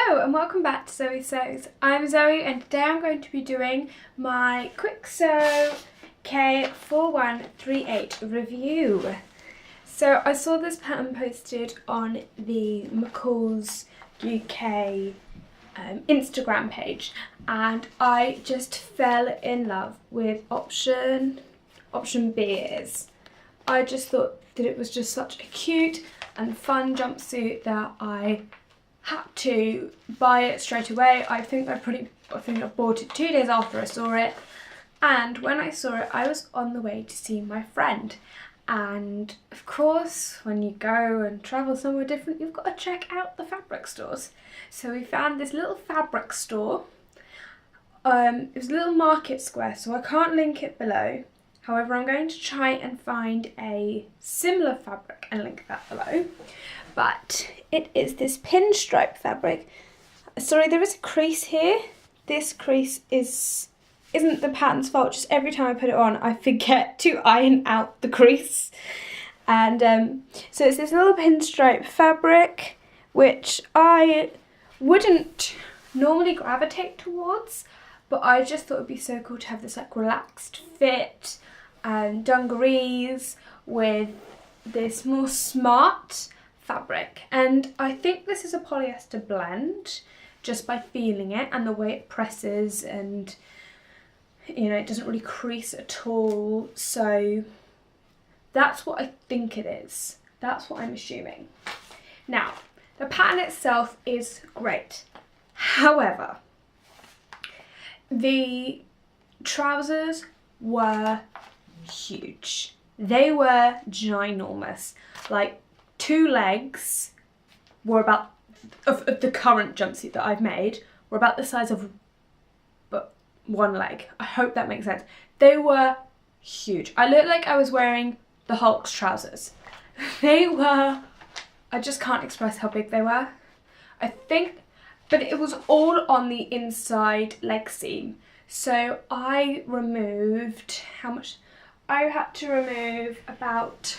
Hello and welcome back to Zoe Sews. I'm Zoe and today I'm going to be doing my Kwik Sew K4138 review. So I saw this pattern posted on the McCall's UK Instagram page and I just fell in love with option B is. I just thought that it was just such a cute and fun jumpsuit that I had to buy it straight away. I think I bought it 2 days after I saw it, and when I saw it I was on the way to see my friend, and of course when you go and travel somewhere different you've got to check out the fabric stores. So we found this little fabric store. It was a little market square, so I can't link it below. However, I'm going to try and find a similar fabric and link that below. But it is this pinstripe fabric. Sorry, there is a crease here. This crease isn't the pattern's fault. Just every time I put it on, I forget to iron out the crease. And so it's this little pinstripe fabric, which I wouldn't normally gravitate towards, but I just thought it'd be so cool to have this like relaxed fit and dungarees with this more smart fabric. And I think this is a polyester blend just by feeling it and the way it presses, and you know, it doesn't really crease at all. So that's what I think it is. That's what I'm assuming. Now, the pattern itself is great. However, the trousers were huge. They were ginormous. Like, 2 legs were about, of the current jumpsuit that I've made, were about the size of but 1 leg. I hope that makes sense. They were huge. I looked like I was wearing the Hulk's trousers. They were, I just can't express how big they were. I think, but it was all on the inside leg seam. So I removed, how much? I had to remove about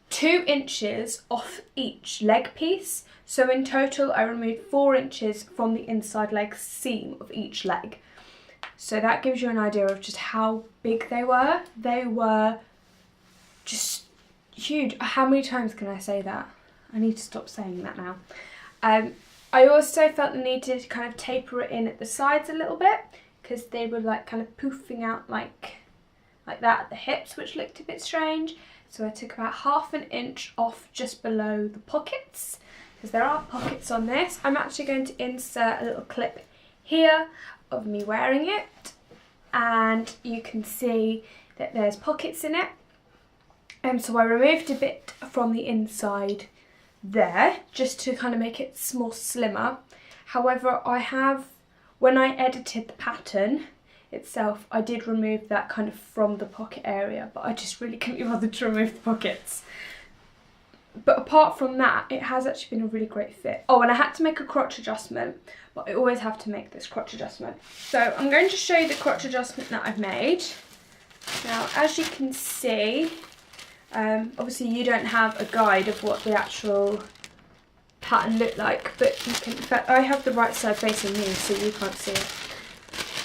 2 inches off each leg piece. So in total I removed 4 inches from the inside leg seam of each leg. So that gives you an idea of just how big they were. They were just huge. How many times can I say that? I need to stop saying that now. I also felt the need to kind of taper it in at the sides a little bit, because they were like kind of poofing out like that at the hips, which looked a bit strange. So I took about ½ an inch off just below the pockets, because there are pockets on this. I'm actually going to insert a little clip here of me wearing it, and you can see that there's pockets in it. And so I removed a bit from the inside there just to kind of make it more slimmer. However, when I edited the pattern itself, I did remove that kind of from the pocket area, but I just really couldn't be bothered to remove the pockets. But apart from that, it has actually been a really great fit. Oh, and I had to make a crotch adjustment, but I always have to make this crotch adjustment. So I'm going to show you the crotch adjustment that I've made. Now, as you can see, obviously you don't have a guide of what the actual pattern looked like, but you can, in fact, I have the right side facing me, so you can't see it.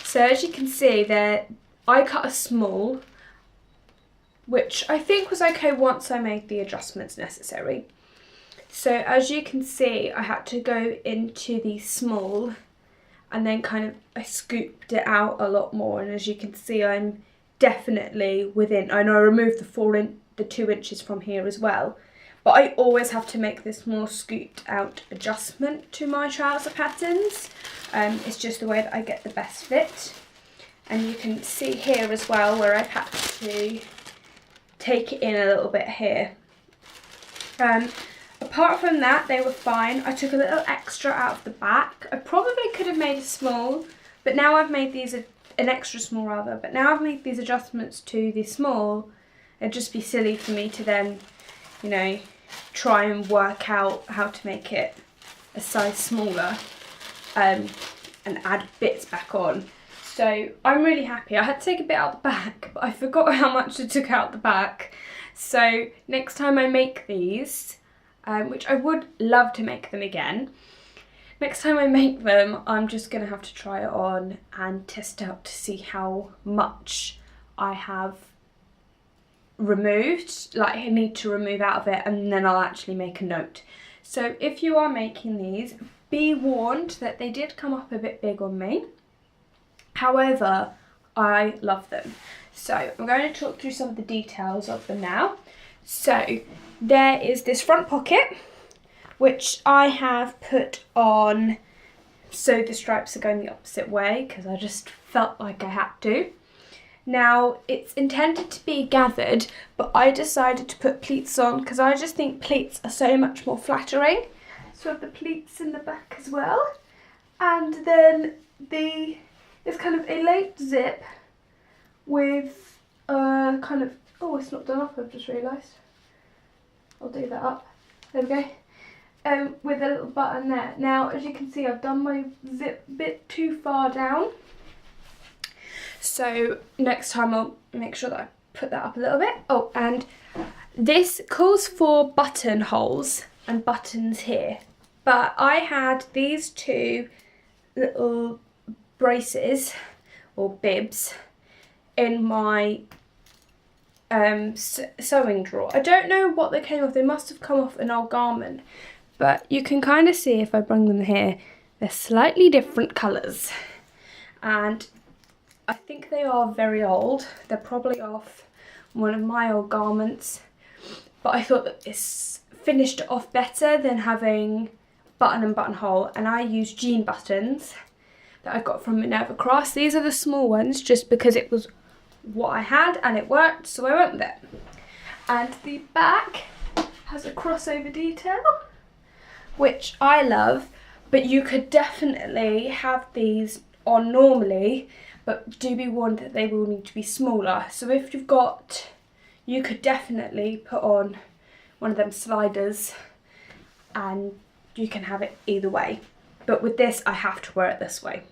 So as you can see there, I cut a small, which I think was okay once I made the adjustments necessary. So as you can see, I had to go into the small and then I scooped it out a lot more, and as you can see I'm definitely within, I know I removed the 2 inches from here as well, but I always have to make this more scooped out adjustment to my trouser patterns. It's just the way that I get the best fit. And you can see here as well where I've had to take it in a little bit here. Apart from that, they were fine. I took a little extra out of the back. I probably could have made a small, but now I've made these, an extra small rather, but now I've made these adjustments to the small. It'd just be silly for me to then, you know, try and work out how to make it a size smaller and add bits back on. So I'm really happy. I had to take a bit out the back, but I forgot how much I took out the back. So next time I make these, which I would love to make them again. Next time I make them, I'm just going to have to try it on and test out to see how much I have removed, like I need to remove out of it, and then I'll actually make a note. So if you are making these, be warned that they did come up a bit big on me. However, I love them. So I'm going to talk through some of the details of them now. So there is this front pocket, which I have put on so the stripes are going the opposite way because I just felt like I had to. Now it's intended to be gathered, but I decided to put pleats on because I just think pleats are so much more flattering. So I have the pleats in the back as well. And then it's kind of a late zip with a kind of, oh, it's not done up, I've just realised. I'll do that up. There we go. With a little button there. Now, as you can see, I've done my zip a bit too far down. So next time I'll make sure that I put that up a little bit. Oh, and this calls for buttonholes and buttons here. But I had these two little braces or bibs in my sewing drawer. I don't know what they came off. They must have come off an old garment. But you can kind of see if I bring them here, they're slightly different colours. And I think they are very old. They're probably off one of my old garments. But I thought that this finished it off better than having button and buttonhole. And I used jean buttons that I got from Minerva Cross. These are the small ones just because it was what I had and it worked, so I went with it. And the back has a crossover detail, which I love, but you could definitely have these on normally, but do be warned that they will need to be smaller. So if you've got, you could definitely put on one of them sliders and you can have it either way. But with this, I have to wear it this way.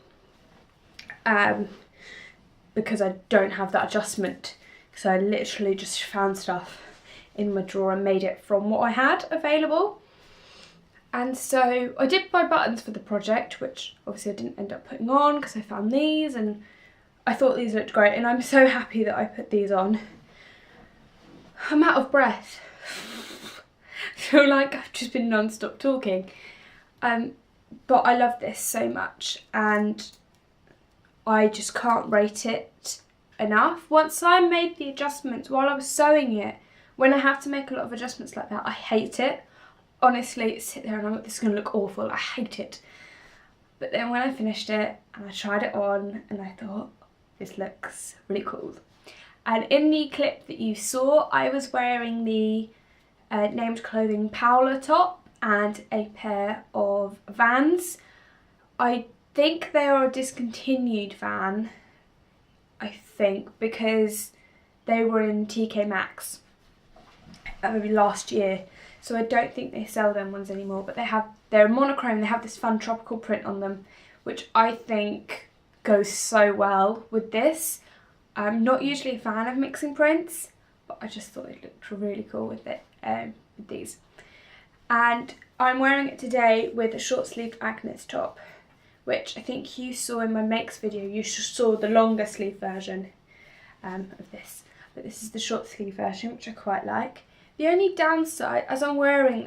Because I don't have that adjustment. So I literally just found stuff in my drawer and made it from what I had available. And so I did buy buttons for the project, which obviously I didn't end up putting on because I found these and I thought these looked great, and I'm so happy that I put these on. I'm out of breath. I feel like I've just been non-stop talking. But I love this so much and I just can't rate it enough. Once I made the adjustments while I was sewing it, when I have to make a lot of adjustments like that, I hate it. Honestly, sit there and I'm like, this is going to look awful. I hate it. But then when I finished it and I tried it on and I thought, this looks really cool. And in the clip that you saw, I was wearing the Named Clothing Paola top and a pair of Vans. I think they are a discontinued Van, I think, because they were in TK Maxx maybe last year, so I don't think they sell them ones anymore, but they're monochrome. They have this fun tropical print on them, which I think goes so well with this. I'm not usually a fan of mixing prints, but I just thought it looked really cool with it, with these. And I'm wearing it today with a short sleeved Agnes top, which I think you saw in my makes video. You saw the longer sleeve version of this, but this is the short sleeve version, which I quite like. The only downside, as I'm wearing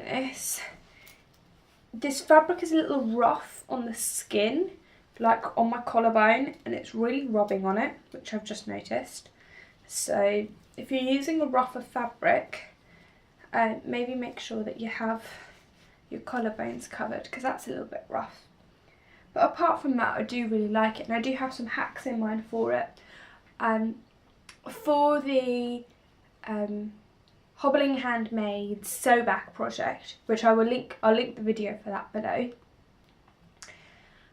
this fabric is a little rough on the skin, like on my collarbone, and it's really rubbing on it, which I've just noticed. So if you're using a rougher fabric, maybe make sure that you have your collarbones covered, because that's a little bit rough. But apart from that, I do really like it, and I do have some hacks in mind for it. For the Hobbling Handmade Sew Back project, which I'll link the video for that below.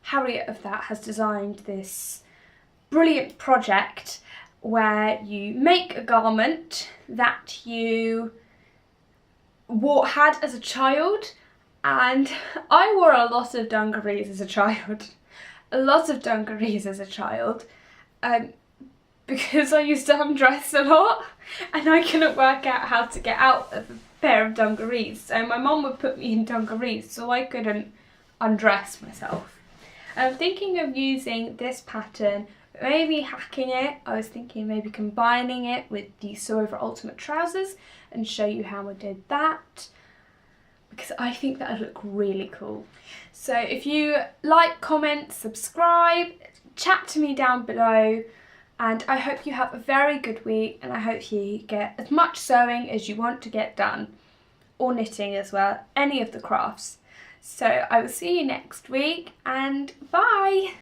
Harriet of that has designed this brilliant project where you make a garment that you had as a child, and I wore a lot of dungarees as a child. Because I used to undress a lot and I couldn't work out how to get out of pair of dungarees. So my mum would put me in dungarees so I couldn't undress myself. I'm thinking of using this pattern, maybe hacking it. I was thinking maybe combining it with the Sew Over Ultimate trousers and show you how I did that, because I think that would look really cool. So if you like, comment, subscribe, chat to me down below, and I hope you have a very good week, and I hope you get as much sewing as you want to get done, or knitting as well, any of the crafts. So I will see you next week, and bye!